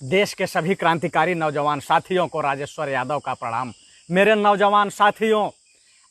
देश के सभी क्रांतिकारी नौजवान साथियों को राजेश्वर यादव का प्रणाम। मेरे नौजवान साथियों,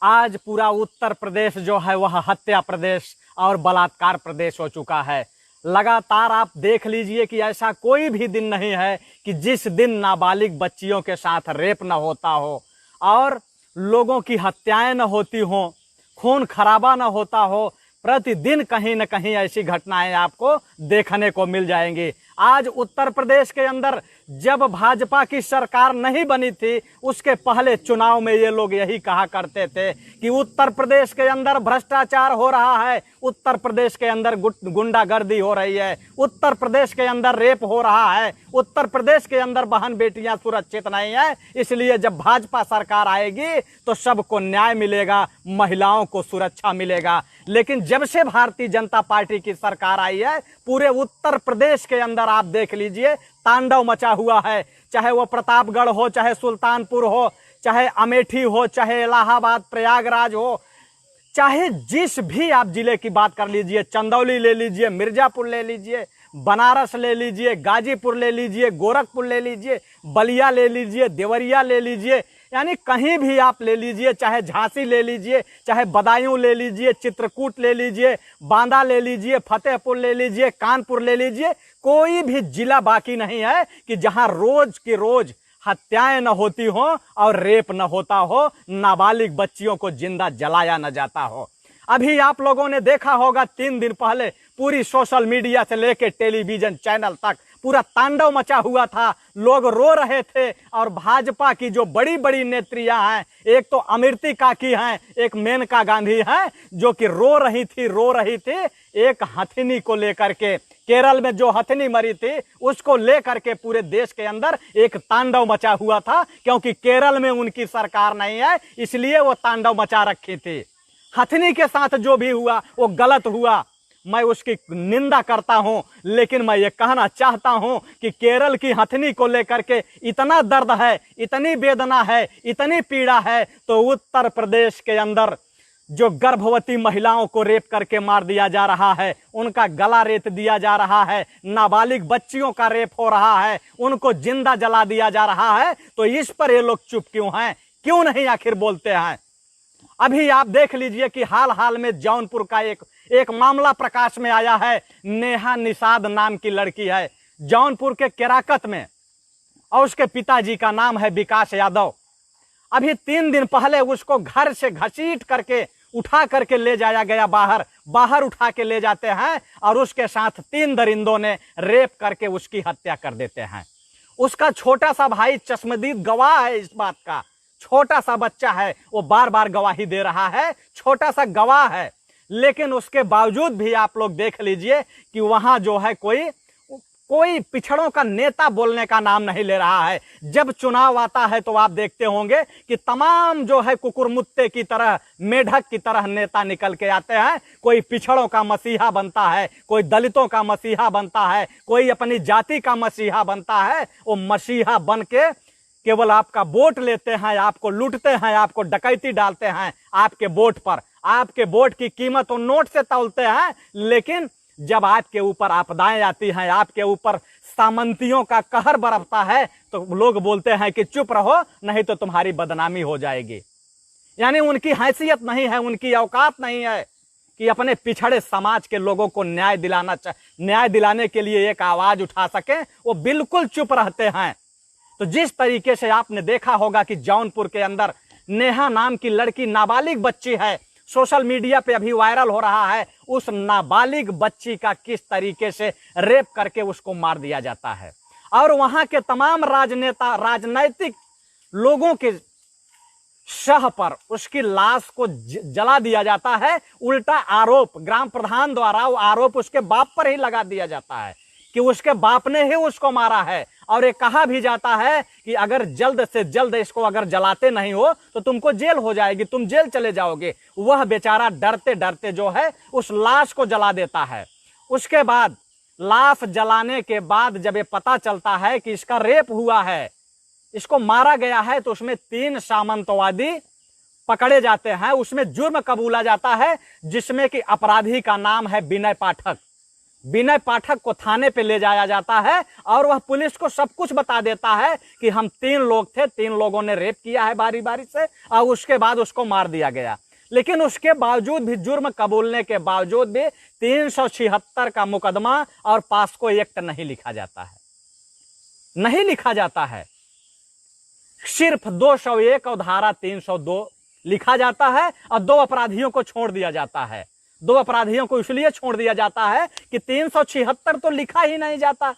आज पूरा उत्तर प्रदेश जो है वह हत्या प्रदेश और बलात्कार प्रदेश हो चुका है। लगातार आप देख लीजिए कि ऐसा कोई भी दिन नहीं है कि जिस दिन नाबालिग बच्चियों के साथ रेप न होता हो और लोगों की हत्याएं न होती हों, खून खराबा न होता हो। प्रतिदिन कहीं न कहीं ऐसी घटनाएं आपको देखने को मिल जाएंगी। आज उत्तर प्रदेश के अंदर जब भाजपा की सरकार नहीं बनी थी, उसके पहले चुनाव में ये लोग यही कहा करते थे कि उत्तर प्रदेश के अंदर भ्रष्टाचार हो रहा है, उत्तर प्रदेश के अंदर गुंडागर्दी हो रही है, उत्तर प्रदेश के अंदर रेप हो रहा है, उत्तर प्रदेश के अंदर बहन बेटियां सुरक्षित नहीं है। इसलिए जब भाजपा सरकार आएगी तो सबको न्याय मिलेगा, महिलाओं को सुरक्षा मिलेगा। लेकिन जब से भारतीय जनता पार्टी की सरकार आई है, पूरे उत्तर प्रदेश के अंदर आप देख लीजिए तांडव मचा हुआ है। चाहे वो प्रतापगढ़ हो, चाहे सुल्तानपुर हो, चाहे अमेठी हो, चाहे इलाहाबाद प्रयागराज हो, चाहे जिस भी आप जिले की बात कर लीजिए, चंदौली ले लीजिए, मिर्जापुर ले लीजिए, बनारस ले लीजिए, गाजीपुर ले लीजिए, गोरखपुर ले लीजिए, बलिया ले लीजिए, देवरिया ले लीजिए, यानी कहीं भी आप ले लीजिए, चाहे झांसी ले लीजिए, चाहे बदायूं ले लीजिए, चित्रकूट ले लीजिए, बांदा ले लीजिए, फतेहपुर ले लीजिए, कानपुर ले लीजिए, कोई भी जिला बाकी नहीं है कि जहां रोज की रोज हत्याएं न होती हो और रेप न होता हो, नाबालिग बच्चियों को जिंदा जलाया न जाता हो। अभी आप लोगों ने देखा होगा 3 दिन पहले पूरी सोशल मीडिया से लेकर टेलीविजन चैनल तक पूरा तांडव मचा हुआ था। लोग रो रहे थे और भाजपा की जो बड़ी बड़ी नेत्रियां हैं, एक तो अमृति काकी हैं, एक मेनका गांधी हैं, जो कि रो रही थी एक हथिनी को लेकर के। केरल में जो हथिनी मरी थी उसको लेकर के पूरे देश के अंदर एक तांडव मचा हुआ था, क्योंकि केरल में उनकी सरकार नहीं है, इसलिए वो तांडव मचा रखी थी। हथिनी के साथ जो भी हुआ वो गलत हुआ, मैं उसकी निंदा करता हूं, लेकिन मैं ये कहना चाहता हूं कि केरल की हथिनी को लेकर के इतना दर्द है, इतनी वेदना है, इतनी पीड़ा है, तो उत्तर प्रदेश के अंदर जो गर्भवती महिलाओं को रेप करके मार दिया जा रहा है, उनका गला रेत दिया जा रहा है, नाबालिग बच्चियों का रेप हो रहा है, उनको जिंदा जला दिया जा रहा है, तो इस पर ये लोग चुप क्यों हैं? क्यों नहीं आखिर बोलते हैं? अभी आप देख लीजिए कि हाल में जौनपुर का एक मामला प्रकाश में आया है। नेहा निषाद नाम की लड़की है, जौनपुर के केराकत में, और उसके पिताजी का नाम है विकास यादव। अभी 3 दिन पहले उसको घर से घसीट करके उठा करके ले जाया गया, बाहर उठा के ले जाते हैं और उसके साथ 3 दरिंदों ने रेप करके उसकी हत्या कर देते हैं। उसका छोटा सा भाई चश्मदीद गवाह है इस बात का, छोटा सा बच्चा है, वो बार बार गवाही दे रहा है, छोटा सा गवाह है। लेकिन उसके बावजूद भी आप लोग देख लीजिए कि वहां जो है कोई पिछड़ों का नेता बोलने का नाम नहीं ले रहा है। जब चुनाव आता है तो आप देखते होंगे कि तमाम जो है कुकुरमुत्ते की तरह, मेढक की तरह नेता निकल के आते हैं। कोई पिछड़ों का मसीहा बनता है, कोई दलितों का मसीहा बनता है, कोई अपनी जाति का मसीहा बनता है। वो मसीहा बन के केवल आपका वोट लेते हैं, आपको लूटते हैं, आपको डकैती डालते हैं आपके वोट पर। आपके वोट की कीमत वो नोट से तौलते हैं, लेकिन जब आपके ऊपर आपदाएं आती हैं, आपके ऊपर सामंतियों का कहर बरसता है, तो लोग बोलते हैं कि चुप रहो, नहीं तो तुम्हारी बदनामी हो जाएगी। यानी उनकी हैसियत नहीं है, उनकी औकात नहीं है कि अपने पिछड़े समाज के लोगों को न्याय दिलाने के लिए एक आवाज उठा सके। वो बिल्कुल चुप रहते हैं। तो जिस तरीके से आपने देखा होगा कि जौनपुर के अंदर नेहा नाम की लड़की, नाबालिग बच्ची है, सोशल मीडिया पे अभी वायरल हो रहा है, उस नाबालिग बच्ची का किस तरीके से रेप करके उसको मार दिया जाता है। और वहां के तमाम राजनैतिक लोगों के शह पर उसकी लाश को जला दिया जाता है। उल्टा आरोप ग्राम प्रधान द्वारा वो आरोप उसके बाप पर ही लगा दिया जाता है कि उसके बाप ने ही उसको मारा है। और ये कहा भी जाता है कि अगर जल्द से जल्द इसको अगर जलाते नहीं हो तो तुमको जेल हो जाएगी, तुम जेल चले जाओगे। वह बेचारा डरते डरते जो है उस लाश को जला देता है। उसके बाद लाश जलाने के बाद जब ये पता चलता है कि इसका रेप हुआ है, इसको मारा गया है, तो उसमें 3 सामंतवादी पकड़े जाते हैं। उसमें जुर्म कबूला जाता है, जिसमें कि अपराधी का नाम है विनय पाठक। विनय पाठक को थाने पे ले जाया जाता है और वह पुलिस को सब कुछ बता देता है कि हम 3 लोग थे, 3 लोगों ने रेप किया है बारी बारी से और उसके बाद उसको मार दिया गया। लेकिन उसके बावजूद भी, जुर्म कबूलने के बावजूद भी 376 का मुकदमा और पास्को एक्ट नहीं लिखा जाता है, नहीं लिखा जाता है। सिर्फ 201 और धारा 302 लिखा जाता है और 2 अपराधियों को छोड़ दिया जाता है। 2 अपराधियों को इसलिए छोड़ दिया जाता है कि 376 तो लिखा ही नहीं जाता।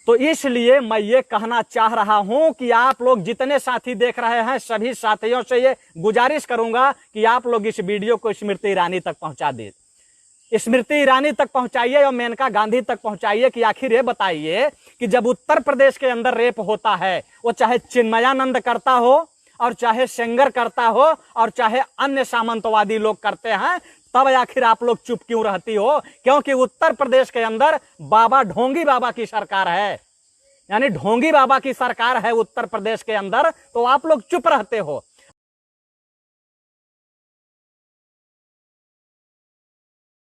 तो इसलिए मैं ये कहना चाह रहा हूं कि आप लोग जितने साथी देख रहे हैं, सभी साथियों से ये गुजारिश करूंगा कि आप लोग इस वीडियो को स्मृति ईरानी तक पहुंचा दें, स्मृति ईरानी तक पहुंचाइए और मेनका गांधी तक पहुंचाइए कि आखिर ये बताइए कि जब उत्तर प्रदेश के अंदर रेप होता है, वो चाहे चिन्मयानंद करता हो और चाहे सेंगर करता हो और चाहे अन्य सामंतवादी लोग करते हैं, तब आखिर आप लोग चुप क्यों रहती हो? क्योंकि उत्तर प्रदेश के अंदर बाबा ढोंगी बाबा की सरकार है, यानी ढोंगी बाबा की सरकार है उत्तर प्रदेश के अंदर, तो आप लोग चुप रहते हो।